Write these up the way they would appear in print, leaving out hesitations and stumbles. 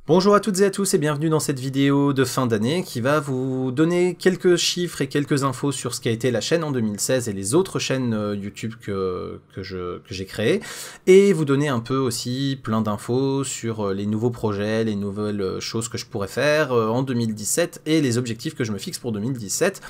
Bonjour à toutes et à tous et bienvenue dans cette vidéo de fin d'année qui va vous donner quelques chiffres et quelques infos sur ce qu'a été la chaîne en 2016 et les autres chaînes YouTube que j'ai créées, et vous donner un peu aussi plein d'infos sur les nouveaux projets, les nouvelles choses que je pourrais faire en 2017 et les objectifs que je me fixe pour 2017.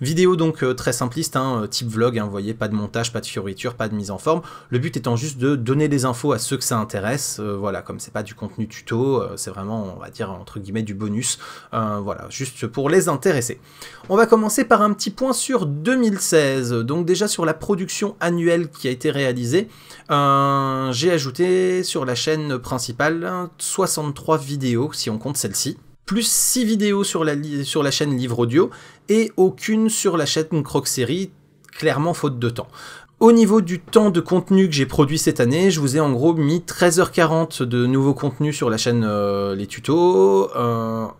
Vidéo donc très simpliste, type vlog, vous voyez, pas de montage, pas de fioriture, pas de mise en forme, le but étant juste de donner des infos à ceux que ça intéresse, voilà, comme c'est pas du contenu tuto, c'est vraiment, on va dire, entre guillemets, du bonus, voilà, juste pour les intéresser. On va commencer par un petit point sur 2016, donc déjà sur la production annuelle qui a été réalisée, j'ai ajouté sur la chaîne principale 63 vidéos, si on compte celle-ci, plus 6 vidéos sur la chaîne Livre Audio, et aucune sur la chaîne Croc Série, clairement faute de temps. Au niveau du temps de contenu que j'ai produit cette année, je vous ai en gros mis 13h40 de nouveaux contenus sur la chaîne les tutos.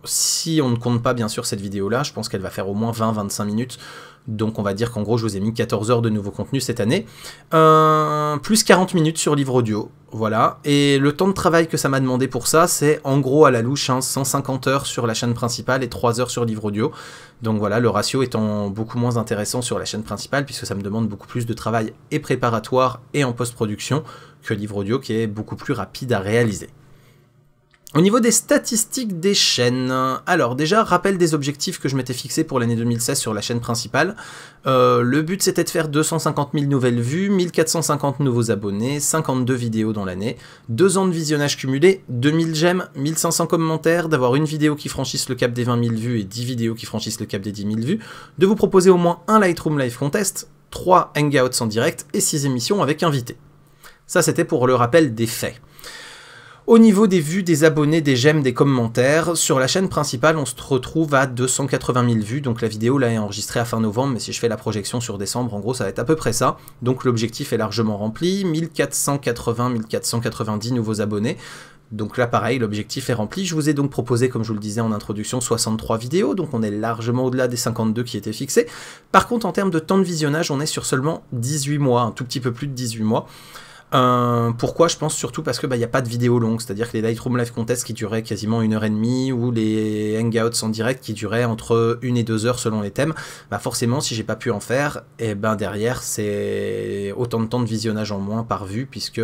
Si on ne compte pas bien sûr cette vidéo-là, je pense qu'elle va faire au moins 20-25 minutes. Donc on va dire qu'en gros je vous ai mis 14 heures de nouveaux contenus cette année. Plus 40 minutes sur Livre Audio, voilà. Et le temps de travail que ça m'a demandé pour ça, c'est en gros à la louche, 150 heures sur la chaîne principale et 3 heures sur Livre Audio. Donc voilà, le ratio étant beaucoup moins intéressant sur la chaîne principale, puisque ça me demande beaucoup plus de travail et préparatoire et en post-production que Livre Audio qui est beaucoup plus rapide à réaliser. Au niveau des statistiques des chaînes, alors déjà, rappel des objectifs que je m'étais fixé pour l'année 2016 sur la chaîne principale. Le but c'était de faire 250 000 nouvelles vues, 1450 nouveaux abonnés, 52 vidéos dans l'année, 2 ans de visionnage cumulé, 2000 j'aime, 1500 commentaires, d'avoir une vidéo qui franchisse le cap des 20 000 vues et 10 vidéos qui franchissent le cap des 10 000 vues, de vous proposer au moins un Lightroom Live Contest, 3 Hangouts en direct et 6 émissions avec invités. Ça c'était pour le rappel des faits. Au niveau des vues, des abonnés, des j'aime, des commentaires, sur la chaîne principale, on se retrouve à 280 000 vues, donc la vidéo là est enregistrée à fin novembre, mais si je fais la projection sur décembre, en gros ça va être à peu près ça, donc l'objectif est largement rempli, 1480-1490 nouveaux abonnés, donc là pareil, l'objectif est rempli. Je vous ai donc proposé, comme je vous le disais en introduction, 63 vidéos, donc on est largement au-delà des 52 qui étaient fixés. Par contre, en termes de temps de visionnage, on est sur seulement 18 mois, un tout petit peu plus de 18 mois. Pourquoi? Je pense surtout parce que n'y a pas de vidéo longue, c'est-à-dire que les Lightroom Live Contest qui duraient quasiment 1h30 ou les Hangouts en direct qui duraient entre 1 et 2 heures selon les thèmes, forcément si j'ai pas pu en faire, et derrière c'est autant de temps de visionnage en moins par vue, puisque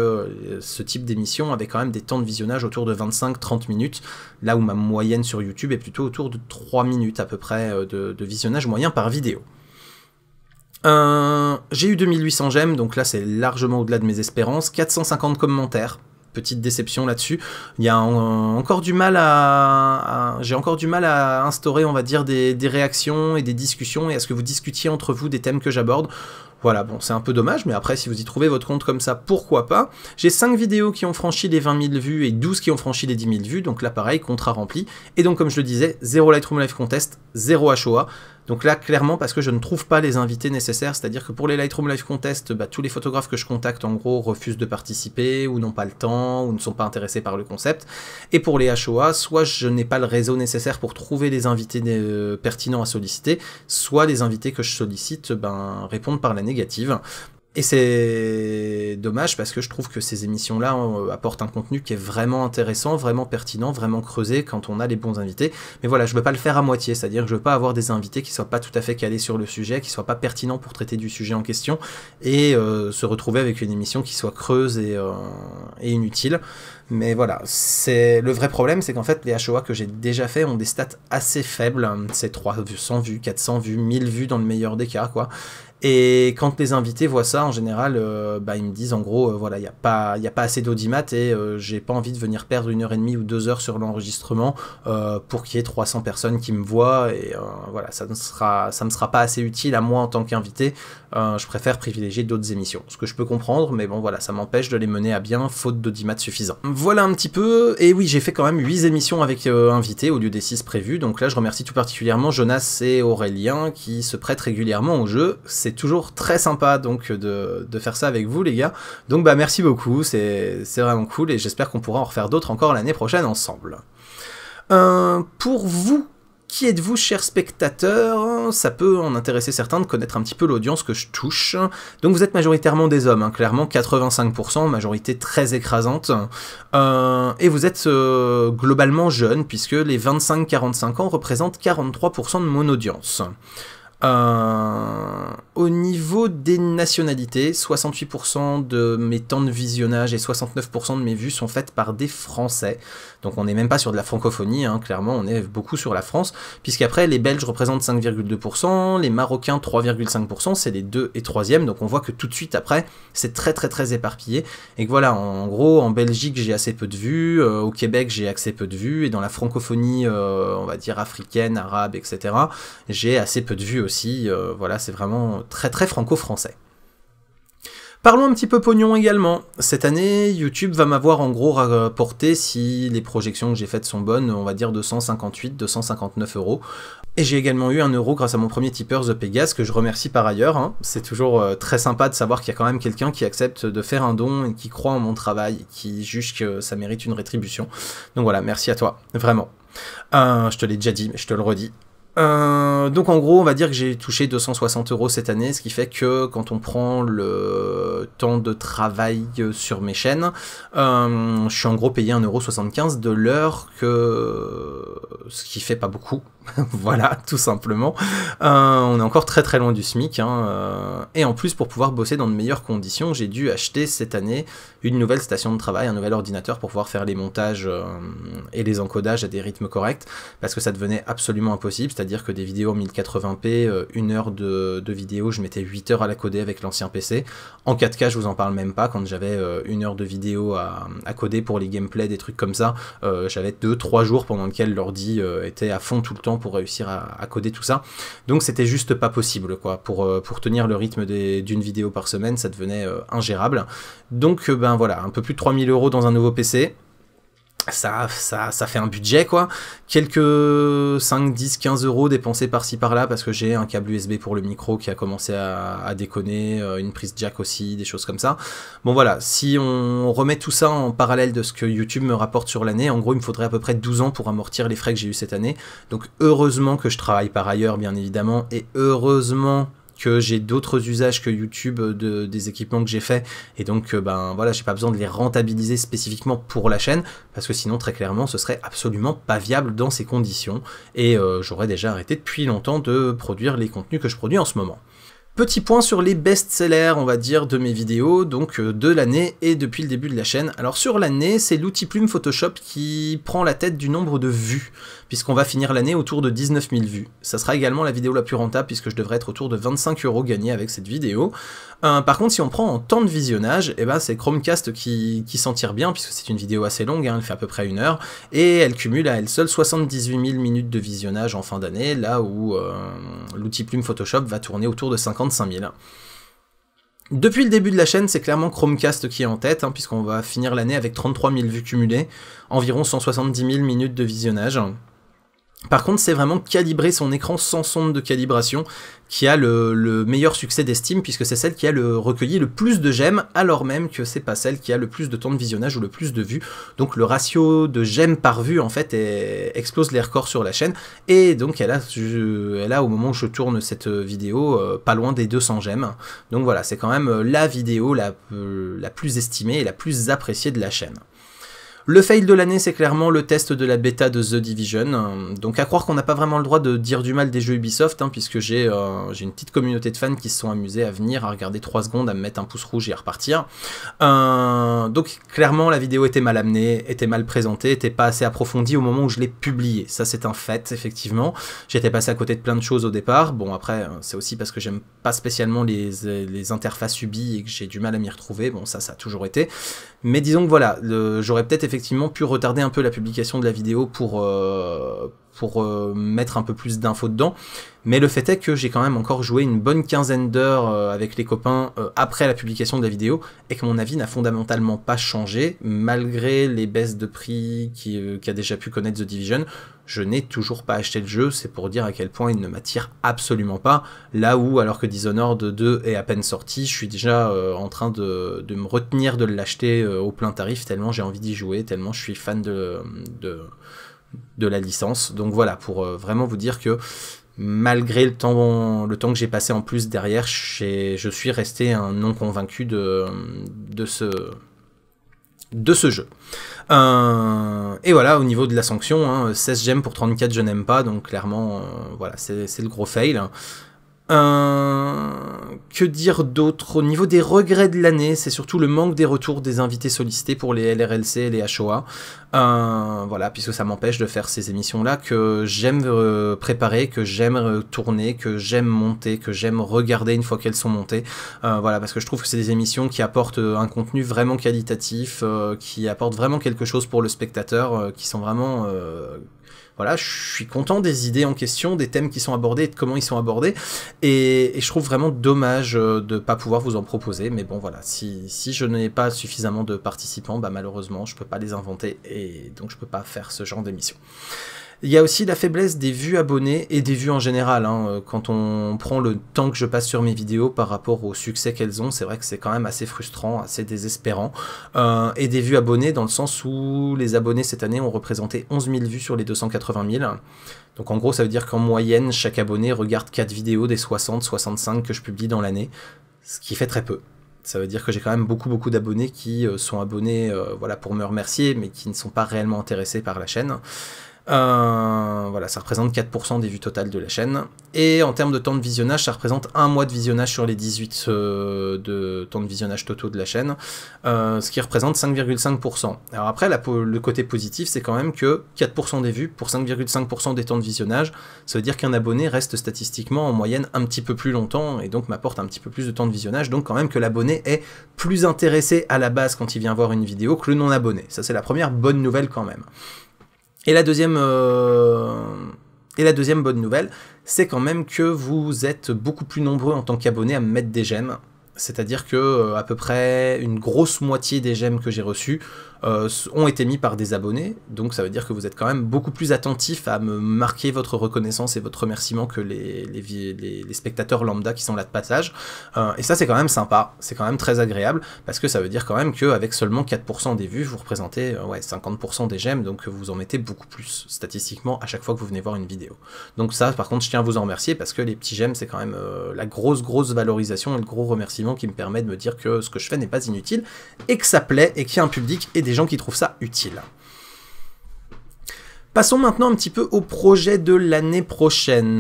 ce type d'émission avait quand même des temps de visionnage autour de 25-30 minutes, là où ma moyenne sur YouTube est plutôt autour de 3 minutes à peu près de visionnage moyen par vidéo. J'ai eu 2800 j'aime, donc là c'est largement au-delà de mes espérances, 450 commentaires, petite déception là-dessus, il y a encore du mal j'ai encore du mal à instaurer, on va dire, des réactions et des discussions, et à ce que vous discutiez entre vous des thèmes que j'aborde. Voilà, bon, c'est un peu dommage, mais après, si vous y trouvez votre compte comme ça, pourquoi pas. J'ai 5 vidéos qui ont franchi les 20 000 vues et 12 qui ont franchi les 10 000 vues, donc là, pareil, contrat rempli. Et donc, comme je le disais, 0 Lightroom Live Contest, 0 HOA. Donc là, clairement, parce que je ne trouve pas les invités nécessaires, c'est-à-dire que pour les Lightroom Live Contest, tous les photographes que je contacte, en gros, refusent de participer, ou n'ont pas le temps, ou ne sont pas intéressés par le concept. Et pour les HOA, soit je n'ai pas le réseau nécessaire pour trouver les invités pertinents à solliciter, soit les invités que je sollicite répondent par la négative. Et c'est dommage parce que je trouve que ces émissions-là apportent un contenu qui est vraiment intéressant, vraiment pertinent, vraiment creusé quand on a les bons invités. Mais voilà, je veux pas le faire à moitié, c'est-à-dire que je veux pas avoir des invités qui soient pas tout à fait calés sur le sujet, qui soient pas pertinents pour traiter du sujet en question, et se retrouver avec une émission qui soit creuse et inutile. Mais voilà, le vrai problème, c'est qu'en fait, les HOA que j'ai déjà fait ont des stats assez faibles, c'est 300 vues, 400 vues, 1000 vues dans le meilleur des cas, quoi. Et quand les invités voient ça, en général, ils me disent en gros, voilà, il n'y a pas assez d'audimat et j'ai pas envie de venir perdre 1h30 ou 2 heures sur l'enregistrement pour qu'il y ait 300 personnes qui me voient, et voilà, ça me sera pas assez utile à moi en tant qu'invité. Je préfère privilégier d'autres émissions, ce que je peux comprendre, mais bon voilà, ça m'empêche de les mener à bien faute d'audimat suffisant. Voilà un petit peu, et oui, j'ai fait quand même 8 émissions avec invités au lieu des 6 prévus, donc là je remercie tout particulièrement Jonas et Aurélien qui se prêtent régulièrement au jeu. C'est toujours très sympa donc de faire ça avec vous les gars, donc merci beaucoup, c'est vraiment cool, et j'espère qu'on pourra en refaire d'autres encore l'année prochaine ensemble. Pour vous Qui êtes-vous, chers spectateurs? Ça peut en intéresser certains de connaître un petit peu l'audience que je touche. Donc vous êtes majoritairement des hommes, hein, clairement 85%, majorité très écrasante. Et vous êtes globalement jeunes, puisque les 25-45 ans représentent 43% de mon audience. Au niveau des nationalités, 68% de mes temps de visionnage et 69% de mes vues sont faites par des Français. Donc on n'est même pas sur de la francophonie, hein, clairement on est beaucoup sur la France, puisqu'après les Belges représentent 5,2%, les Marocains 3,5%, c'est les 2 et 3e, donc on voit que tout de suite après c'est très éparpillé, et que voilà, en gros en Belgique j'ai assez peu de vues, au Québec j'ai assez peu de vues, et dans la francophonie on va dire africaine, arabe, etc. j'ai assez peu de vues aussi, voilà, c'est vraiment très franco-français. Parlons un petit peu pognon également. Cette année, YouTube va m'avoir en gros rapporté, si les projections que j'ai faites sont bonnes, on va dire 258-259 €. Et j'ai également eu 1 € grâce à mon premier tipeur The Pegas, que je remercie par ailleurs. Hein. C'est toujours très sympa de savoir qu'il y a quand même quelqu'un qui accepte de faire un don et qui croit en mon travail, qui juge que ça mérite une rétribution. Donc voilà, merci à toi, vraiment. Je te l'ai déjà dit, mais je te le redis. Donc en gros on va dire que j'ai touché 260 € cette année, ce qui fait que quand on prend le temps de travail sur mes chaînes, je suis en gros payé 1,75 € de l'heure, ce qui fait pas beaucoup. Voilà, tout simplement. On est encore très loin du SMIC, hein, et en plus pour pouvoir bosser dans de meilleures conditions, j'ai dû acheter cette année une nouvelle station de travail, un nouvel ordinateur pour pouvoir faire les montages et les encodages à des rythmes corrects, parce que ça devenait absolument impossible, c'est-à-dire que des vidéos en 1080p, 1 heure de vidéo, je mettais 8 heures à la coder avec l'ancien PC. En 4K, je vous en parle même pas, quand j'avais 1 heure de vidéo à coder pour les gameplays, des trucs comme ça, j'avais 2-3 jours pendant lesquels l'ordi était à fond tout le temps pour réussir à coder tout ça. Donc c'était juste pas possible, quoi. Pour tenir le rythme d'une vidéo par semaine, ça devenait ingérable. Donc ben voilà, un peu plus de 3000 € dans un nouveau PC. Ça fait un budget, quoi. Quelques 5, 10, 15 € dépensés par-ci par-là, parce que j'ai un câble USB pour le micro qui a commencé à déconner, une prise jack aussi, des choses comme ça. Bon voilà, si on remet tout ça en parallèle de ce que YouTube me rapporte sur l'année, en gros il me faudrait à peu près 12 ans pour amortir les frais que j'ai eu cette année. Donc heureusement que je travaille par ailleurs, bien évidemment, et heureusement que j'ai d'autres usages que YouTube des équipements que j'ai fait, et donc ben voilà, j'ai pas besoin de les rentabiliser spécifiquement pour la chaîne, parce que sinon très clairement ce serait absolument pas viable dans ces conditions, et j'aurais déjà arrêté depuis longtemps de produire les contenus que je produis en ce moment. Petit point sur les best-sellers, on va dire, de mes vidéos, donc de l'année et depuis le début de la chaîne. Alors sur l'année, c'est l'outil plume Photoshop qui prend la tête du nombre de vues, puisqu'on va finir l'année autour de 19 000 vues. Ça sera également la vidéo la plus rentable, puisque je devrais être autour de 25 € gagnés avec cette vidéo. Par contre, si on prend en temps de visionnage, eh ben, c'est Chromecast qui s'en tire bien, puisque c'est une vidéo assez longue, hein, elle fait à peu près 1 heure, et elle cumule à elle seule 78 000 minutes de visionnage en fin d'année, là où l'outil plume Photoshop va tourner autour de 55 000. Depuis le début de la chaîne, c'est clairement Chromecast qui est en tête, hein, puisqu'on va finir l'année avec 33 000 vues cumulées, environ 170 000 minutes de visionnage. Par contre, c'est vraiment calibrer son écran sans sonde de calibration qui a le meilleur succès d'estime, puisque c'est celle qui a recueilli le plus de j'aime, alors même que c'est pas celle qui a le plus de temps de visionnage ou le plus de vues. Donc le ratio de j'aime par vue, en fait, explose les records sur la chaîne, et donc elle a au moment où je tourne cette vidéo, pas loin des 200 j'aime. Donc voilà, c'est quand même la vidéo la plus estimée et la plus appréciée de la chaîne. Le fail de l'année, c'est clairement le test de la bêta de The Division. Donc à croire qu'on n'a pas vraiment le droit de dire du mal des jeux Ubisoft, hein, puisque j'ai une petite communauté de fans qui se sont amusés à venir, à regarder 3 secondes, à me mettre un pouce rouge et à repartir. Donc clairement, la vidéo était mal amenée, était mal présentée, était pas assez approfondie au moment où je l'ai publiée. Ça, c'est un fait, effectivement. J'étais passé à côté de plein de choses au départ. Bon, après, c'est aussi parce que j'aime pas spécialement les interfaces Ubi et que j'ai du mal à m'y retrouver. Bon, ça a toujours été. Mais disons que voilà, j'aurais peut-être effectivement pu retarder un peu la publication de la vidéo pour mettre un peu plus d'infos dedans, mais le fait est que j'ai quand même encore joué une bonne quinzaine d'heures avec les copains après la publication de la vidéo, et que mon avis n'a fondamentalement pas changé, malgré les baisses de prix qu'a déjà pu connaître The Division. Je n'ai toujours pas acheté le jeu, c'est pour dire à quel point il ne m'attire absolument pas, là où, alors que Dishonored 2 est à peine sorti, je suis déjà en train de me retenir de l'acheter au plein tarif, tellement j'ai envie d'y jouer, tellement je suis fan de la licence. Donc voilà, pour vraiment vous dire que malgré le temps que j'ai passé en plus derrière, je suis resté un non convaincu de ce jeu. Et voilà, au niveau de la sanction, hein, 16 gemmes pour 34 je n'aime pas, donc clairement, voilà, c'est le gros fail. Que dire d'autre? Au niveau des regrets de l'année, c'est surtout le manque des retours des invités sollicités pour les LRLC et les HOA. Voilà, puisque ça m'empêche de faire ces émissions-là que j'aime préparer, que j'aime tourner, que j'aime monter, que j'aime regarder une fois qu'elles sont montées. Voilà, parce que je trouve que c'est des émissions qui apportent un contenu vraiment qualitatif, qui apportent vraiment quelque chose pour le spectateur, qui sont vraiment... Voilà, je suis content des idées en question, des thèmes qui sont abordés et de comment ils sont abordés, et je trouve vraiment dommage de ne pas pouvoir vous en proposer, mais bon voilà, si je n'ai pas suffisamment de participants, bah malheureusement je peux pas les inventer, et donc je peux pas faire ce genre d'émission. Il y a aussi la faiblesse des vues abonnés et des vues en général, hein. Quand on prend le temps que je passe sur mes vidéos par rapport au succès qu'elles ont, c'est vrai que c'est quand même assez frustrant, assez désespérant. Et des vues abonnés dans le sens où les abonnés cette année ont représenté 11 000 vues sur les 280 000. Donc en gros ça veut dire qu'en moyenne chaque abonné regarde 4 vidéos des 60-65 que je publie dans l'année, ce qui fait très peu. Ça veut dire que j'ai quand même beaucoup d'abonnés qui sont abonnés voilà, pour me remercier, mais qui ne sont pas réellement intéressés par la chaîne. Voilà, ça représente 4% des vues totales de la chaîne. Et en termes de temps de visionnage, ça représente 1 mois de visionnage sur les 18 de temps de visionnage totaux de la chaîne, ce qui représente 5,5%. Alors après, le côté positif, c'est quand même que 4% des vues pour 5,5% des temps de visionnage, ça veut dire qu'un abonné reste statistiquement en moyenne un petit peu plus longtemps, et donc m'apporte un petit peu plus de temps de visionnage, donc quand même que l'abonné est plus intéressé à la base quand il vient voir une vidéo que le non-abonné. Ça c'est la première bonne nouvelle quand même. Et la deuxième bonne nouvelle, c'est quand même que vous êtes beaucoup plus nombreux en tant qu'abonnés à me mettre des j'aime. C'est-à-dire que à peu près une grosse moitié des j'aime que j'ai reçus ont été mis par des abonnés, donc ça veut dire que vous êtes quand même beaucoup plus attentifs à me marquer votre reconnaissance et votre remerciement que les spectateurs lambda qui sont là de passage, et ça c'est quand même sympa, c'est quand même très agréable, parce que ça veut dire quand même qu'avec seulement 4% des vues, vous représentez ouais, 50% des j'aime, donc vous en mettez beaucoup plus, statistiquement, à chaque fois que vous venez voir une vidéo. Donc ça, par contre, je tiens à vous en remercier, parce que les petits j'aime, c'est quand même la grosse valorisation et le gros remerciement qui me permet de me dire que ce que je fais n'est pas inutile, et que ça plaît, et qu'il y a un public et des gens qui trouvent ça utile. Passons maintenant un petit peu au projet de l'année prochaine.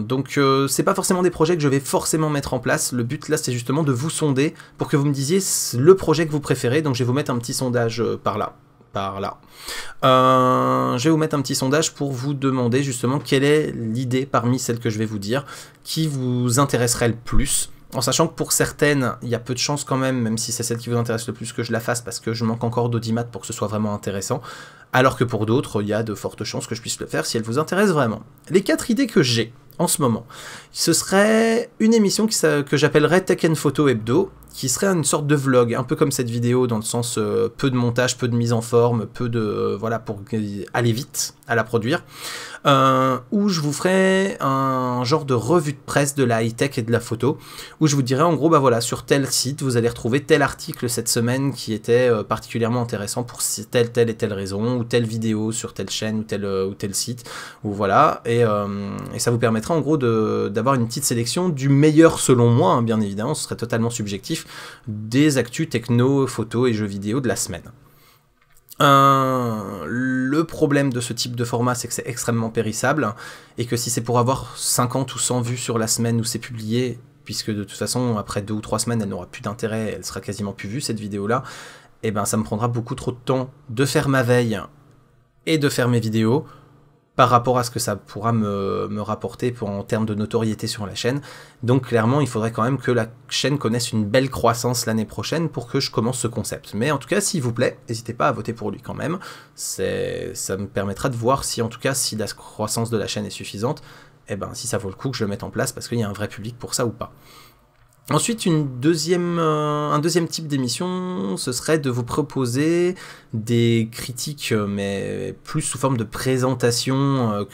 Donc c'est pas forcément des projets que je vais forcément mettre en place, le but là c'est justement de vous sonder pour que vous me disiez le projet que vous préférez, donc je vais vous mettre un petit sondage par là. Je vais vous mettre un petit sondage pour vous demander justement quelle est l'idée parmi celles que je vais vous dire qui vous intéresserait le plus. En sachant que pour certaines, il y a peu de chances quand même si c'est celle qui vous intéresse le plus, que je la fasse, parce que je manque encore d'audimat pour que ce soit vraiment intéressant, alors que pour d'autres, il y a de fortes chances que je puisse le faire si elle vous intéresse vraiment. Les 4 idées que j'ai en ce moment, ce serait une émission que j'appellerais Tech & Photo Hebdo, qui serait une sorte de vlog, un peu comme cette vidéo, dans le sens peu de montage, peu de mise en forme, peu de... voilà, pour aller vite à la produire, où je vous ferai un genre de revue de presse de la high-tech et de la photo, où je vous dirai en gros, bah voilà, sur tel site, vous allez retrouver tel article cette semaine qui était particulièrement intéressant pour telle et telle raison, ou telle vidéo sur telle chaîne, ou tel site, ou voilà, et ça vous permettra en gros d'avoir une petite sélection du meilleur selon moi, hein, bien évidemment, ce serait totalement subjectif, des actus techno, photos et jeux vidéo de la semaine. Le problème de ce type de format, c'est que c'est extrêmement périssable, et que si c'est pour avoir 50 ou 100 vues sur la semaine où c'est publié, puisque de toute façon, après 2 ou 3 semaines, elle n'aura plus d'intérêt, elle sera quasiment plus vue, cette vidéo-là, et ben ça me prendra beaucoup trop de temps de faire ma veille et de faire mes vidéos, par rapport à ce que ça pourra me rapporter en termes de notoriété sur la chaîne. Donc clairement, il faudrait quand même que la chaîne connaisse une belle croissance l'année prochaine pour que je commence ce concept. Mais en tout cas, s'il vous plaît, n'hésitez pas à voter pour lui quand même. Ça me permettra de voir si, en tout cas, si la croissance de la chaîne est suffisante, et ben si ça vaut le coup que je le mette en place, parce qu'il y a un vrai public pour ça ou pas. Ensuite, un deuxième type d'émission, ce serait de vous proposer des critiques, mais plus sous forme de présentation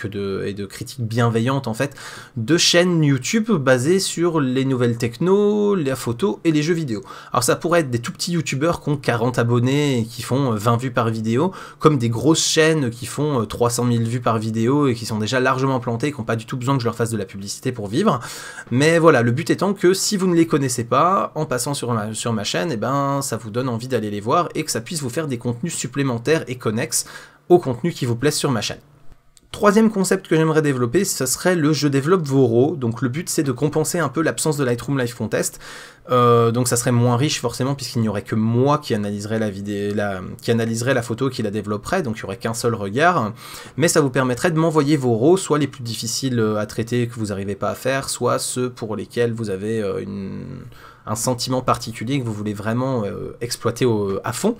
et de critiques bienveillantes en fait, de chaînes YouTube basées sur les nouvelles techno, la photo et les jeux vidéo. Alors ça pourrait être des tout petits YouTubeurs qui ont 40 abonnés et qui font 20 vues par vidéo, comme des grosses chaînes qui font 300 000 vues par vidéo et qui sont déjà largement plantées et qui n'ont pas du tout besoin que je leur fasse de la publicité pour vivre. Mais voilà, le but étant que si vous ne les connaissez pas, en passant sur ma chaîne, et ben, ça vous donne envie d'aller les voir et que ça puisse vous faire des contenus supplémentaires et connexes au contenu qui vous plaise sur ma chaîne. Troisième concept que j'aimerais développer, ce serait le je développe vos RAW. Donc le but c'est de compenser un peu l'absence de Lightroom Live Contest. Donc ça serait moins riche forcément puisqu'il n'y aurait que moi qui analyserait la photo, qui la développerait, donc il n'y aurait qu'un seul regard. Mais ça vous permettrait de m'envoyer vos RAW, soit les plus difficiles à traiter que vous n'arrivez pas à faire, soit ceux pour lesquels vous avez un sentiment particulier que vous voulez vraiment exploiter à fond.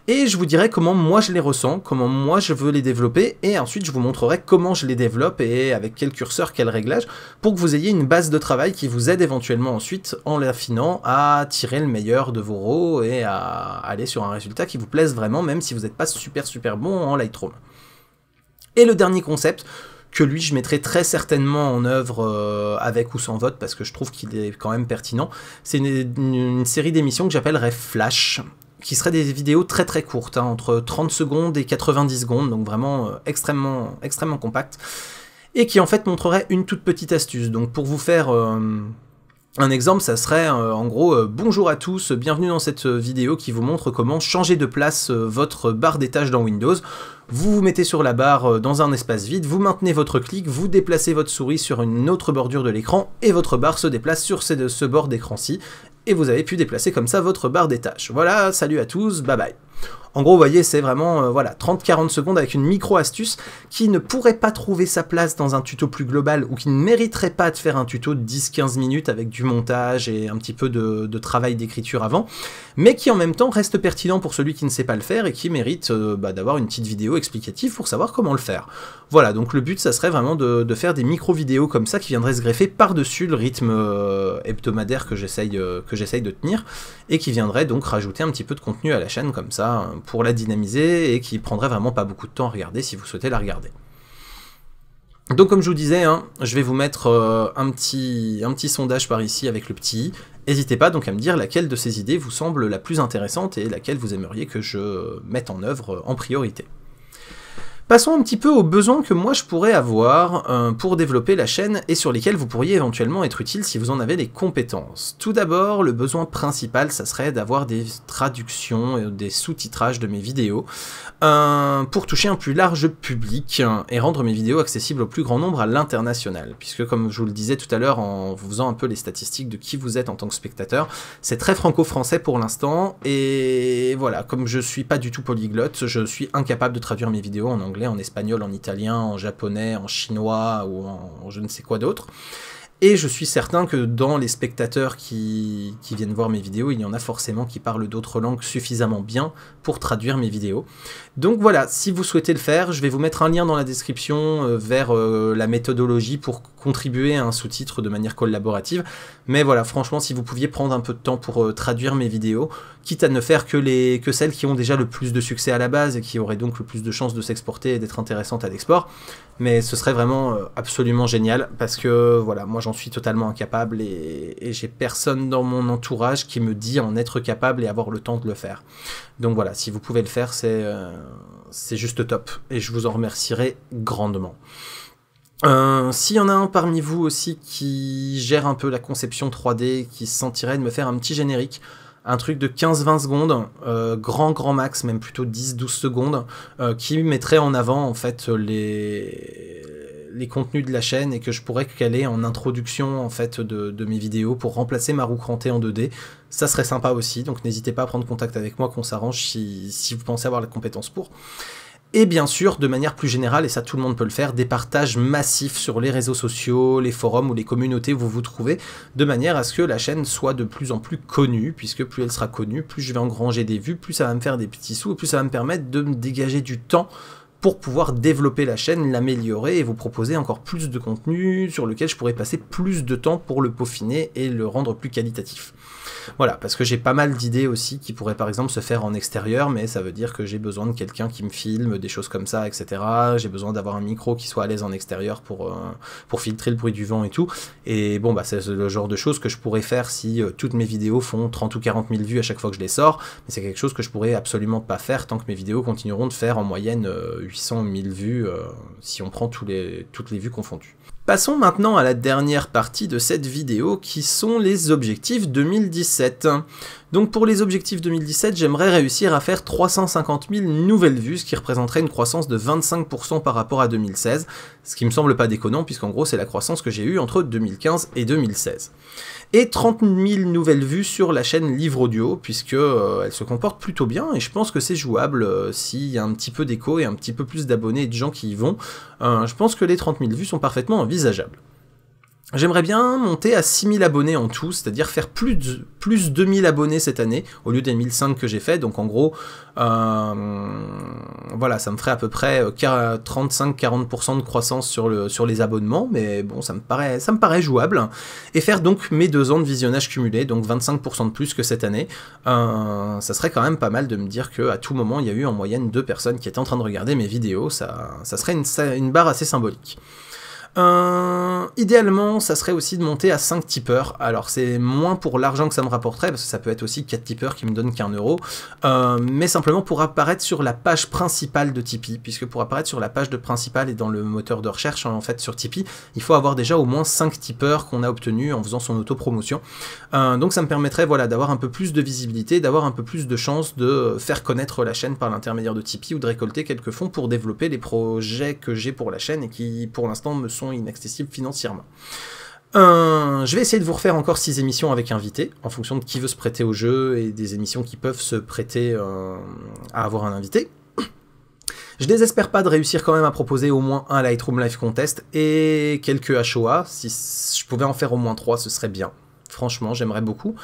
Et je vous dirai comment moi je les ressens, comment moi je veux les développer, et ensuite je vous montrerai comment je les développe et avec quel curseur, quel réglage, pour que vous ayez une base de travail qui vous aide éventuellement ensuite, en l'affinant, à tirer le meilleur de vos RAW et à aller sur un résultat qui vous plaise vraiment, même si vous n'êtes pas super bon en Lightroom. Et le dernier concept, que lui je mettrai très certainement en œuvre avec ou sans vote, parce que je trouve qu'il est quand même pertinent, c'est une série d'émissions que j'appellerais Flash, qui seraient des vidéos très courtes, hein, entre 30 secondes et 90 secondes, donc vraiment extrêmement compactes, et qui en fait montrerait une toute petite astuce. Donc pour vous faire un exemple, ça serait en gros bonjour à tous, bienvenue dans cette vidéo qui vous montre comment changer de place votre barre des tâches dans Windows. Vous vous mettez sur la barre dans un espace vide, vous maintenez votre clic, vous déplacez votre souris sur une autre bordure de l'écran et votre barre se déplace sur ce bord d'écran-ci et vous avez pu déplacer comme ça votre barre des tâches. Voilà, salut à tous, bye bye. En gros, vous voyez, c'est vraiment voilà, 30-40 secondes avec une micro-astuce qui ne pourrait pas trouver sa place dans un tuto plus global ou qui ne mériterait pas de faire un tuto de 10-15 minutes avec du montage et un petit peu de travail d'écriture avant, mais qui en même temps reste pertinent pour celui qui ne sait pas le faire et qui mérite d'avoir une petite vidéo explicative pour savoir comment le faire. Voilà, donc le but, ça serait vraiment de faire des micro-vidéos comme ça qui viendraient se greffer par-dessus le rythme hebdomadaire que j'essaye de tenir et qui viendraient donc rajouter un petit peu de contenu à la chaîne comme ça, pour la dynamiser et qui prendrait vraiment pas beaucoup de temps à regarder si vous souhaitez la regarder. Donc comme je vous disais, hein, je vais vous mettre un petit sondage par ici avec le petit i. N'hésitez pas donc à me dire laquelle de ces idées vous semble la plus intéressante et laquelle vous aimeriez que je mette en œuvre en priorité. Passons un petit peu aux besoins que moi je pourrais avoir pour développer la chaîne et sur lesquels vous pourriez éventuellement être utile si vous en avez les compétences. Tout d'abord, le besoin principal, ça serait d'avoir des traductions, des sous-titrages de mes vidéos pour toucher un plus large public et rendre mes vidéos accessibles au plus grand nombre à l'international. Puisque comme je vous le disais tout à l'heure en vous faisant un peu les statistiques de qui vous êtes en tant que spectateur, c'est très franco-français pour l'instant et voilà, comme je suis pas du tout polyglotte, je suis incapable de traduire mes vidéos en anglais, en espagnol, en italien, en japonais, en chinois ou en je ne sais quoi d'autre. Et je suis certain que dans les spectateurs qui viennent voir mes vidéos, il y en a forcément qui parlent d'autres langues suffisamment bien pour traduire mes vidéos. Donc voilà, si vous souhaitez le faire, je vais vous mettre un lien dans la description vers la méthodologie pour contribuer à un sous-titre de manière collaborative. Mais voilà, franchement, si vous pouviez prendre un peu de temps pour traduire mes vidéos, quitte à ne faire que celles qui ont déjà le plus de succès à la base et qui auraient donc le plus de chances de s'exporter et d'être intéressantes à l'export, mais ce serait vraiment absolument génial parce que voilà, moi j'en suis totalement incapable et j'ai personne dans mon entourage qui me dit en être capable et avoir le temps de le faire. Donc voilà, si vous pouvez le faire, c'est juste top et je vous en remercierai grandement. S'il y en a un parmi vous aussi qui gère un peu la conception 3D, qui se sentirait de me faire un petit générique, un truc de 15-20 secondes, grand max, même plutôt 10-12 secondes, qui mettrait en avant en fait les contenus de la chaîne et que je pourrais caler en introduction en fait de mes vidéos pour remplacer ma roue crantée en 2D, ça serait sympa aussi, donc n'hésitez pas à prendre contact avec moi qu'on s'arrange si vous pensez avoir la compétence pour. Et bien sûr, de manière plus générale, et ça tout le monde peut le faire, des partages massifs sur les réseaux sociaux, les forums ou les communautés où vous vous trouvez, de manière à ce que la chaîne soit de plus en plus connue, puisque plus elle sera connue, plus je vais engranger des vues, plus ça va me faire des petits sous, et plus ça va me permettre de me dégager du temps pour pouvoir développer la chaîne, l'améliorer et vous proposer encore plus de contenu sur lequel je pourrais passer plus de temps pour le peaufiner et le rendre plus qualitatif. Voilà, parce que j'ai pas mal d'idées aussi qui pourraient par exemple se faire en extérieur, mais ça veut dire que j'ai besoin de quelqu'un qui me filme, des choses comme ça, etc. J'ai besoin d'avoir un micro qui soit à l'aise en extérieur pour filtrer le bruit du vent et tout. Et bon, bah c'est le genre de choses que je pourrais faire si toutes mes vidéos font 30 ou 40 000 vues à chaque fois que je les sors, mais c'est quelque chose que je pourrais absolument pas faire tant que mes vidéos continueront de faire en moyenne 800 000 vues si on prend toutes les vues confondues. Passons maintenant à la dernière partie de cette vidéo qui sont les objectifs 2017. Donc pour les objectifs 2017, j'aimerais réussir à faire 350 000 nouvelles vues, ce qui représenterait une croissance de 25% par rapport à 2016, ce qui me semble pas déconnant puisqu'en gros c'est la croissance que j'ai eue entre 2015 et 2016. Et 30 000 nouvelles vues sur la chaîne Livre Audio, puisque elle se comporte plutôt bien, et je pense que c'est jouable s'il y a un petit peu d'écho et un petit peu plus d'abonnés et de gens qui y vont. Je pense que les 30 000 vues sont parfaitement envisageables. J'aimerais bien monter à 6 000 abonnés en tout, c'est-à-dire faire plus 2 000 abonnés cette année, au lieu des 1005 que j'ai fait, donc en gros, voilà, ça me ferait à peu près 35-40% de croissance sur les abonnements, mais bon, ça me paraît jouable, et faire donc mes 2 ans de visionnage cumulé, donc 25% de plus que cette année, ça serait quand même pas mal de me dire qu'à tout moment, il y a eu en moyenne 2 personnes qui étaient en train de regarder mes vidéos, ça serait une barre assez symbolique. Idéalement, ça serait aussi de monter à 5 tipeurs. Alors c'est moins pour l'argent que ça me rapporterait, parce que ça peut être aussi 4 tipeurs qui me donnent qu'1 euro, mais simplement pour apparaître sur la page principale de Tipeee, puisque pour apparaître sur la page principale et dans le moteur de recherche, en fait sur Tipeee, il faut avoir déjà au moins 5 tipeurs qu'on a obtenus en faisant son autopromotion. Donc ça me permettrait voilà, d'avoir un peu plus de visibilité, d'avoir un peu plus de chances de faire connaître la chaîne par l'intermédiaire de Tipeee ou de récolter quelques fonds pour développer les projets que j'ai pour la chaîne et qui pour l'instant me sont inaccessibles financièrement. Je vais essayer de vous refaire encore 6 émissions avec invités, en fonction de qui veut se prêter au jeu et des émissions qui peuvent se prêter à avoir un invité. Je désespère pas de réussir quand même à proposer au moins un Lightroom Live Contest et quelques HOA. Si je pouvais en faire au moins 3, ce serait bien. Franchement, j'aimerais beaucoup.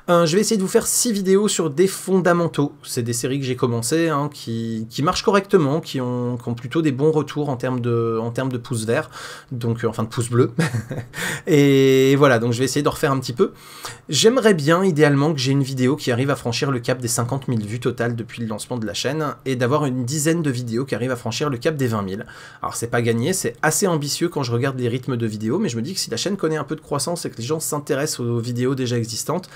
Je vais essayer de vous faire 6 vidéos sur des fondamentaux. C'est des séries que j'ai commencées, hein, qui marchent correctement, qui ont plutôt des bons retours en termes de pouces verts, donc enfin de pouces bleus. Et voilà, donc je vais essayer de refaire un petit peu. J'aimerais bien, idéalement, que j'ai une vidéo qui arrive à franchir le cap des 50 000 vues totales depuis le lancement de la chaîne, et d'avoir une dizaine de vidéos qui arrivent à franchir le cap des 20 000. Alors c'est pas gagné, c'est assez ambitieux quand je regarde les rythmes de vidéos, mais je me dis que si la chaîne connaît un peu de croissance et que les gens s'intéressent aux vidéos déjà existantes,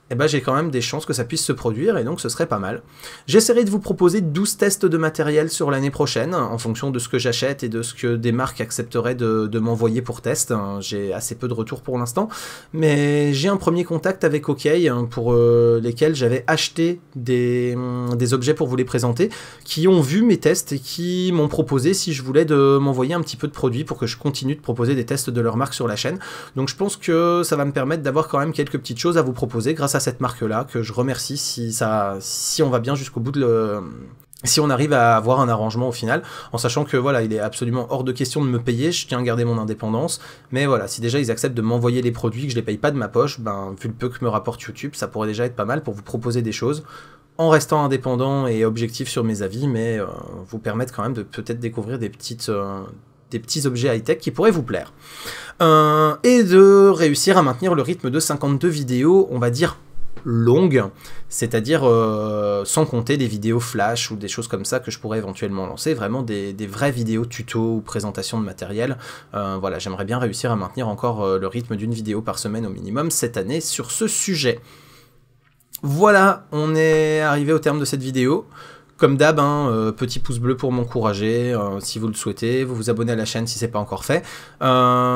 eh ben j'ai quand même des chances que ça puisse se produire, et donc ce serait pas mal. J'essaierai de vous proposer 12 tests de matériel sur l'année prochaine, en fonction de ce que j'achète et de ce que des marques accepteraient de m'envoyer pour test. J'ai assez peu de retours pour l'instant, mais j'ai un premier contact avec OK, pour lesquels j'avais acheté des objets pour vous les présenter, qui ont vu mes tests et qui m'ont proposé si je voulais m'envoyer un petit peu de produits pour que je continue de proposer des tests de leur marque sur la chaîne. Donc je pense que ça va me permettre d'avoir quand même quelques petites choses à vous proposer grâce à cette marque-là, que je remercie si on va bien jusqu'au bout si on arrive à avoir un arrangement au final, en sachant que voilà, il est absolument hors de question de me payer, je tiens à garder mon indépendance, mais voilà, si déjà ils acceptent de m'envoyer les produits, que je les paye pas de ma poche, ben vu le peu que me rapporte YouTube, ça pourrait déjà être pas mal pour vous proposer des choses, en restant indépendant et objectif sur mes avis, mais vous permettre quand même de peut-être découvrir des petits objets high-tech qui pourraient vous plaire. Et de réussir à maintenir le rythme de 52 vidéos, on va dire longues, c'est-à-dire sans compter des vidéos flash ou des choses comme ça que je pourrais éventuellement lancer, vraiment des vraies vidéos tuto ou présentations de matériel. Voilà, j'aimerais bien réussir à maintenir encore le rythme d'une vidéo par semaine au minimum cette année sur ce sujet. Voilà, on est arrivé au terme de cette vidéo. Comme d'hab, petit pouce bleu pour m'encourager, si vous le souhaitez, vous vous abonnez à la chaîne si c'est pas encore fait.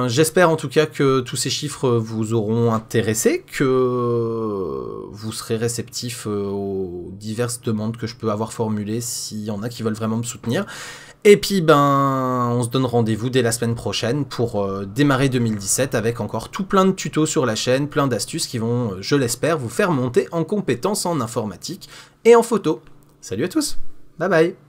J'espère en tout cas que tous ces chiffres vous auront intéressé, que vous serez réceptif aux diverses demandes que je peux avoir formulées s'il y en a qui veulent vraiment me soutenir. Et puis on se donne rendez-vous dès la semaine prochaine pour démarrer 2017 avec encore tout plein de tutos sur la chaîne, plein d'astuces qui vont, je l'espère, vous faire monter en compétences en informatique et en photo. Salut à tous, bye bye.